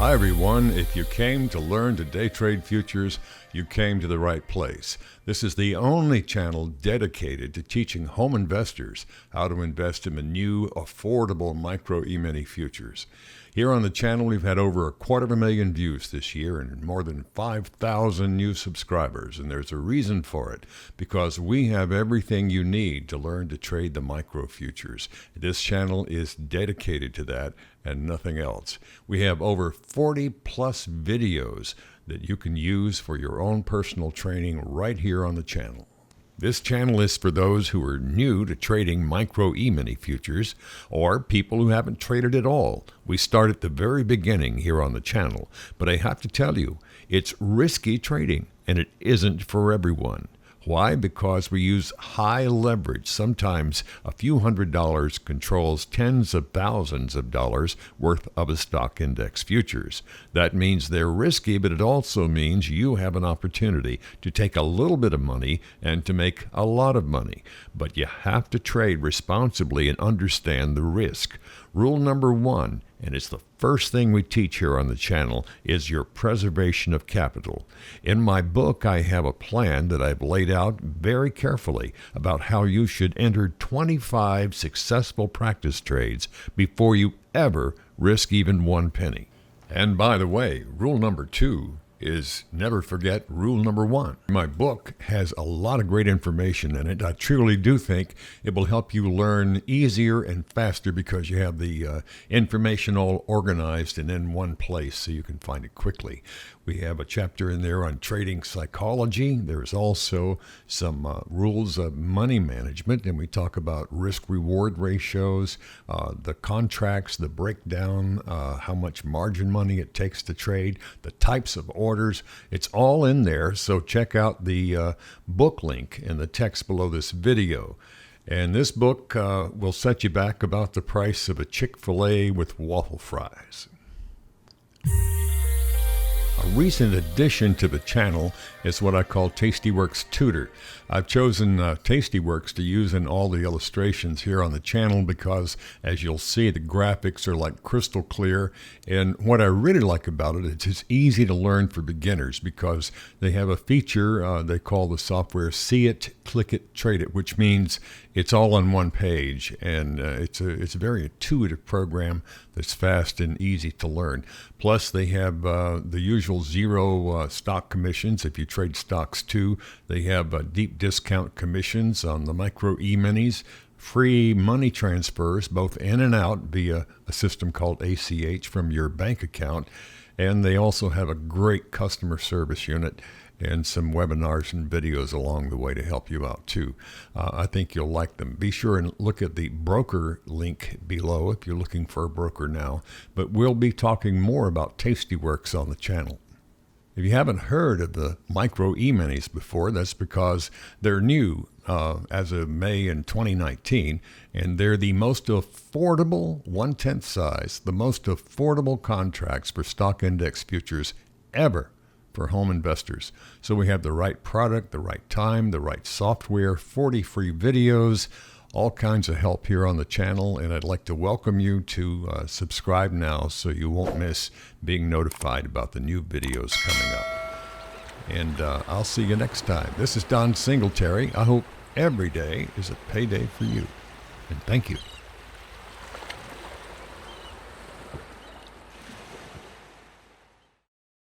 Hi everyone, if you came to learn to day trade futures, you came to the right place. This is the only channel dedicated to teaching home investors how to invest in the new, affordable Micro Emini futures. Here on the channel, we've had over 250,000 views this year and more than 5,000 new subscribers. And there's a reason for it, because we have everything you need to learn to trade the micro futures. This channel is dedicated to that and nothing else. We have over 40 plus videos that you can use for your own personal training right here on the channel. This channel is for those who are new to trading Micro Emini futures or people who haven't traded at all. We start at the very beginning here on the channel, but I have to tell you, it's risky trading and it isn't for everyone. Why? Because we use high leverage. Sometimes a few $100s controls tens of thousands of dollars worth of a stock index futures. That means they're risky, but it also means you have an opportunity to take a little bit of money and to make a lot of money. But you have to trade responsibly and understand the risk. Rule number one, and it's the first thing we teach here on the channel, is your preservation of capital. In my book, I have a plan that I've laid out very carefully about how you should enter 25 successful practice trades before you ever risk even one penny. And by the way, rule number two is never forget rule number one. My book has a lot of great information in it. I truly do think it will help you learn easier and faster because you have the information all organized and in one place so you can find it quickly. We have a chapter in there on trading psychology. There's also some rules of money management, and we talk about risk-reward ratios, the contracts, the breakdown, how much margin money it takes to trade, the types of orders. It's all in there, so check out the book link in the text below this video. And this book will set you back about the price of a Chick-fil-A with waffle fries. A recent addition to the channel is what I call Tastyworks Tutor. I've chosen Tastyworks to use in all the illustrations here on the channel because, as you'll see, the graphics are like crystal clear. And what I really like about it, it's just easy to learn for beginners because they have a feature they call the software See It, Click It, Trade It, which means it's all on one page. And it's a very intuitive program that's fast and easy to learn. Plus, they have the usual zero stock commissions. If you trade stocks too, they have deep discount commissions on the Micro E-minis, free money transfers both in and out via a system called ACH from your bank account. And they also have a great customer service unit and some webinars and videos along the way to help you out too. I think you'll like them. Be sure and look at the broker link below if you're looking for a broker now. But we'll be talking more about Tastyworks on the channel. If you haven't heard of the Micro E-minis before, that's because they're new as of May in 2019, and they're the most affordable, 1/10 size, the most affordable contracts for stock index futures ever for home investors. So we have the right product, the right time, the right software, 40 free videos, all kinds of help here on the channel, and I'd like to welcome you to subscribe now so you won't miss being notified about the new videos coming up. And I'll see you next time. This is Don Singletary. I hope every day is a payday for you. And thank you.